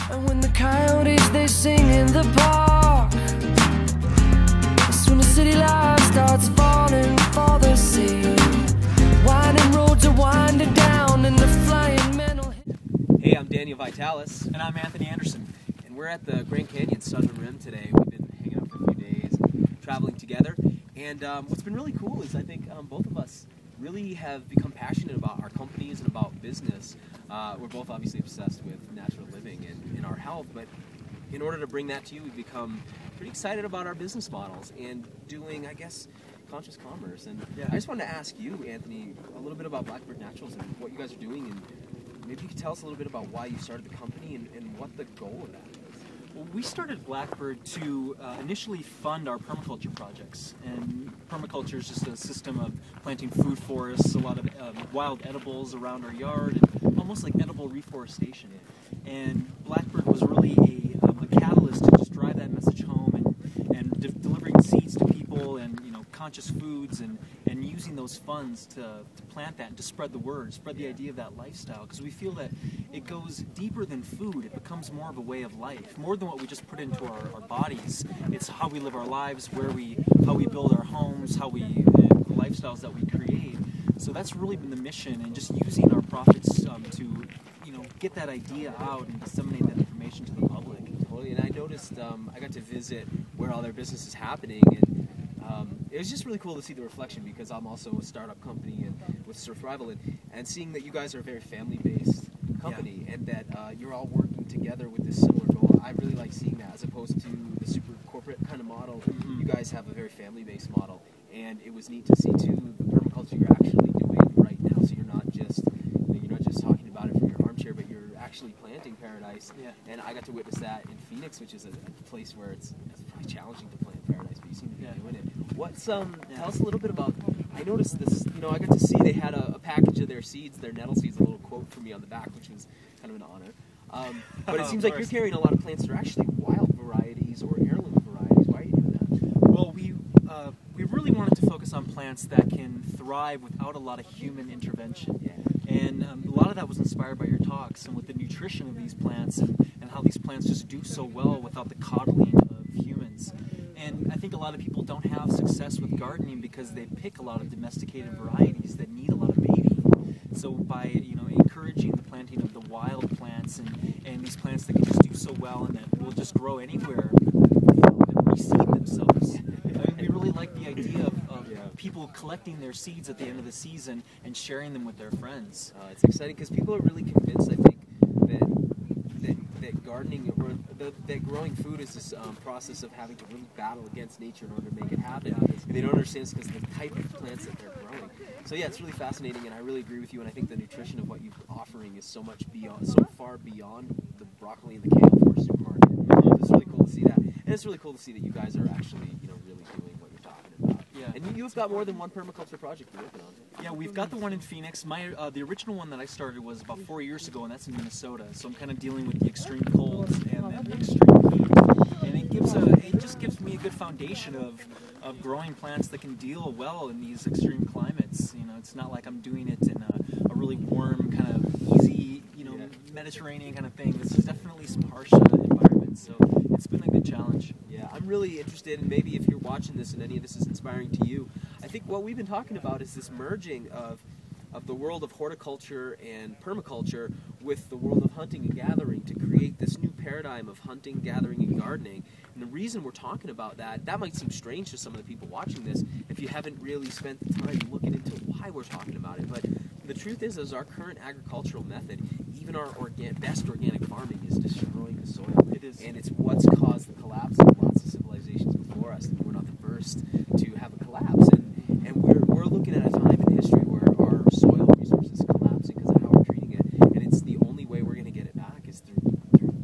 And when the coyotes, they sing in the park, it's when the city life starts falling for the sea. Winding roads are winding down and the flying men will hit. Hey, I'm Daniel Vitalis. And I'm Anthony Anderson. And we're at the Grand Canyon Southern Rim today. We've been hanging out for a few days, traveling together. And what's been really cool is I think both of us really have become passionate about our companies and about business. We're both obviously obsessed with natural living and our health, but in order to bring that to you, we've become pretty excited about our business models and doing, I guess, conscious commerce. And yeah. I just wanted to ask you, Anthony, a little bit about Blackbird Naturals and what you guys are doing, and maybe you could tell us a little bit about why you started the company and what the goal of that is. Well, we started Blackbird to initially fund our permaculture projects, and permaculture is just a system of planting food forests, a lot of wild edibles around our yard, and almost like edible reforestation. And Blackbird was really a catalyst to just drive that message home and delivering seeds to people and conscious foods and using those funds to plant that and to spread the word, spread the idea of that lifestyle, because we feel that it goes deeper than food. It becomes more of a way of life, more than what we just put into our bodies. It's how we live our lives, how we build our homes, the lifestyles that we create. So that's really been the mission, and just using our profits to get that idea out and disseminate that information to the public. Totally. And I noticed I got to visit where all their business is happening, and it was just really cool to see the reflection, because I'm also a startup company and with Survival, and seeing that you guys are a very family-based company, yeah, and that you're all working together with this similar goal. I really like seeing that, as opposed to the super corporate kind of model. Mm-hmm. You guys have a very family-based model, and it was neat to see too the permaculture you're actually doing right now. So you're not just talking about it from your armchair, but you're actually planting paradise. Yeah. And I got to witness that in Phoenix, which is a place where it's probably challenging to plant paradise, but you seem to be doing it. What's tell us a little bit about, I noticed this, I got to see they had a package of their seeds, their nettle seeds, a little quote for me on the back, which was kind of an honor. But it seems like you're carrying a lot of plants that are actually wild varieties or heirloom varieties. Why are you doing that? Well, we really wanted to focus on plants that can thrive without a lot of human intervention. Yeah. And a lot of that was inspired by your talks and with the nutrition of these plants and how these plants just do so well without the coddling of humans. And I think a lot of people don't have success with gardening because they pick a lot of domesticated varieties that need a lot of babying. So by encouraging the planting of the wild plants and these plants that can just do so well and that will just grow anywhere and reseed themselves. We really like the idea of people collecting their seeds at the end of the season and sharing them with their friends. It's exciting because people are really convinced, I think, that gardening or that growing food is this process of having to really battle against nature in order to make it happen. And they don't understand it's because of the type of plants that they're growing. So yeah, it's really fascinating, and I really agree with you. And I think the nutrition of what you're offering is so far beyond the broccoli and the kale for a supermarket. It's really cool to see that, and it's really cool to see that you guys are actually really doing what you're talking about. Yeah. And you've got more than one permaculture project you're working on. Yeah, we've got the one in Phoenix. The original one that I started was about 4 years ago, and that's in Minnesota. So I'm kind of dealing with the extreme colds and then the extreme heat. And it just gives me a good foundation of growing plants that can deal well in these extreme climates. It's not like I'm doing it in a really warm, kind of easy, Mediterranean kind of thing. This is definitely some harsh environments. So it's been a good challenge. Yeah, I'm really interested, and maybe if you're watching this and any of this is inspiring to you, I think what we've been talking about is this merging of the world of horticulture and permaculture with the world of hunting and gathering to create this new paradigm of hunting, gathering, and gardening. And the reason we're talking about that might seem strange to some of the people watching this if you haven't really spent the time looking into why we're talking about it. But the truth is our current agricultural method, even our best organic farming, is destroying the soil. It is. And it's what's caused the collapse of lots of civilizations before us. We're not the first to have a collapse. And we're looking at a time in history where our soil resources are collapsing because of how we're treating it. And it's the only way we're going to get it back is through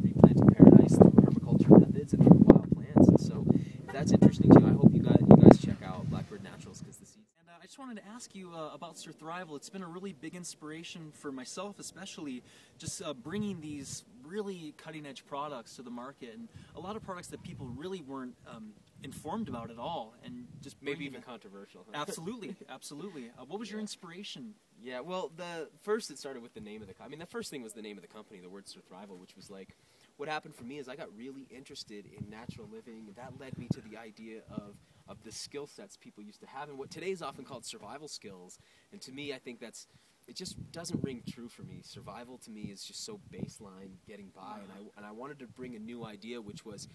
replanting paradise, through permaculture methods, and through wild plants. And so if that's interesting to you, I hope you guys check out Blackbird Naturals, because the seeds. And I just wanted to ask you about Survival. It's been a really big inspiration for myself, especially just bringing these really cutting-edge products to the market, and a lot of products that people really weren't informed about at all, and just maybe even controversial. Huh? Absolutely, absolutely. What was your inspiration? Yeah, well, it started with the name of the company. I mean, the first thing was the name of the company, the word Survival, which was like, what happened for me is I got really interested in natural living, and that led me to the idea of the skill sets people used to have, and what today is often called survival skills. And to me, I think it just doesn't ring true for me. Survival to me is just so baseline, getting by, and I wanted to bring a new idea, which was,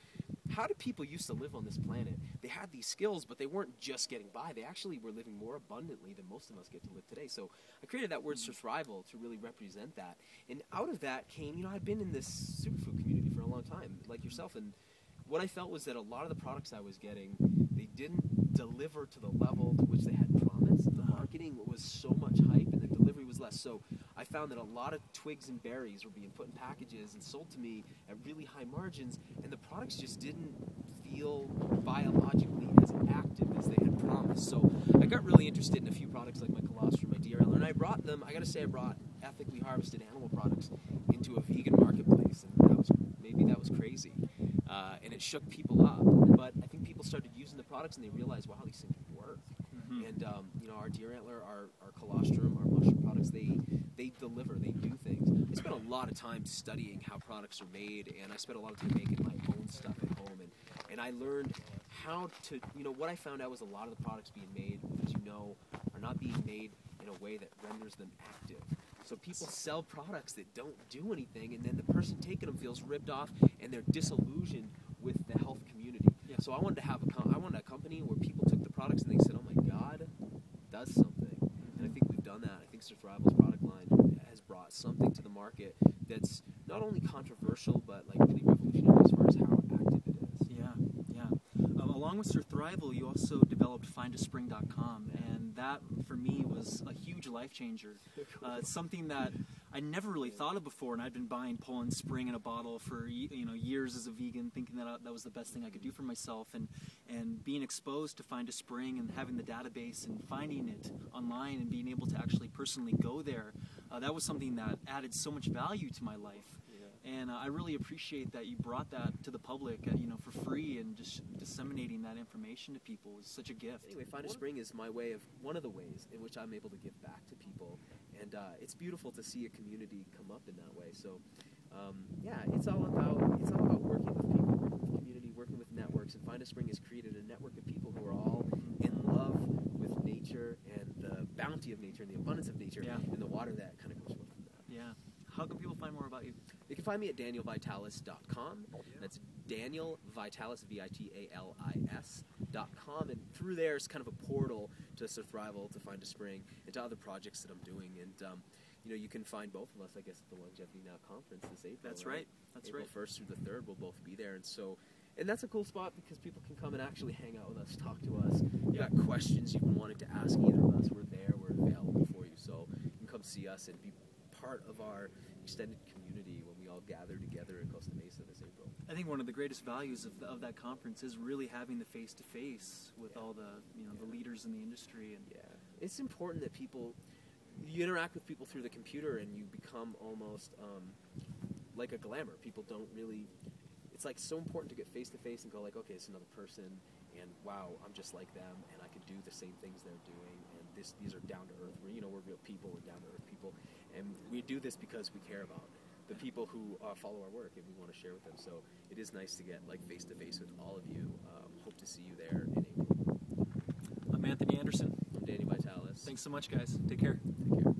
how did people used to live on this planet? They had these skills, but they weren't just getting by. They actually were living more abundantly than most of us get to live today. So I created that word survival to really represent that. And out of that came, I've been in this superfood community for a long time, like yourself, and what I felt was that a lot of the products I was getting, they didn't deliver to the level to which they had promised. The marketing was so much hype, and the delivery was less. So I found that a lot of twigs and berries were being put in packages and sold to me at really high margins, and the products just didn't feel biologically as active as they had promised. So I got really interested in a few products like my colostrum, my deer antler, and I brought ethically harvested animal products into a vegan marketplace, and that was crazy. And it shook people up, but I think people started using the products and they realized, wow, these things work. And our deer antler, our colostrum, our mushroom products, they deliver, they do things. I spent a lot of time studying how products are made, and I spent a lot of time making my own stuff at home, and I learned how to, what I found out was a lot of the products being made, as are not being made in a way that renders them active. So people sell products that don't do anything, and then the person taking them feels ripped off, and they're disillusioned with the health community. Yeah. So I wanted a company where people took the products and they said, "Oh my God, it does something." And I think we've done that. I think Survival's product line has brought something to the market that's not only controversial, but really revolutionary as far as how active it is. Yeah. Along with Survival, you also developed findaspring.com, and that for me was a huge life changer. It's something that I never really thought of before, and I'd been buying Poland Spring in a bottle for years as a vegan, thinking that was the best thing I could do for myself, and being exposed to Find a Spring and having the database and finding it online and being able to actually personally go there, that was something that added so much value to my life. And I really appreciate that you brought that to the public, for free, and just disseminating that information to people is such a gift. Anyway, Find a Spring is one of the ways in which I'm able to give back to people, and it's beautiful to see a community come up in that way. So, it's all about working with people, working with community, working with networks. And Find a Spring has created a network of people who are all in love with nature and the bounty of nature and the abundance of nature and the water that kind of goes with that. Yeah. How can people find more about you? They can find me at danielvitalis.com. That's Daniel Vitalis, Vitalis.com. And through there is kind of a portal to Survival, to Find a Spring, and to other projects that I'm doing. And, you can find both of us, I guess, at the Longevity Now conference this April. That's right. April 1st through the 3rd, we'll both be there. And that's a cool spot because people can come and actually hang out with us, talk to us. You got questions you've been wanting to ask either of us, we're there, we're available for you. So you can come see us and be part of our extended community when we all gather together in Costa Mesa this April. I think one of the greatest values of that conference is really having the face-to-face with all the the leaders in the industry. And it's important that you interact with people through the computer and you become almost like a glamour. People don't really, it's so important to get face-to-face and go okay, it's another person, and wow, I'm just like them, and I can do the same things they're doing, and these are down-to-earth. We're real people, we're down-to-earth people, and we do this because we care about the people who follow our work, and we want to share with them. So it is nice to get face-to-face with all of you. Hope to see you there in April. I'm Anthony Anderson. I'm Danny Vitalis. Thanks so much, guys. Take care. Take care.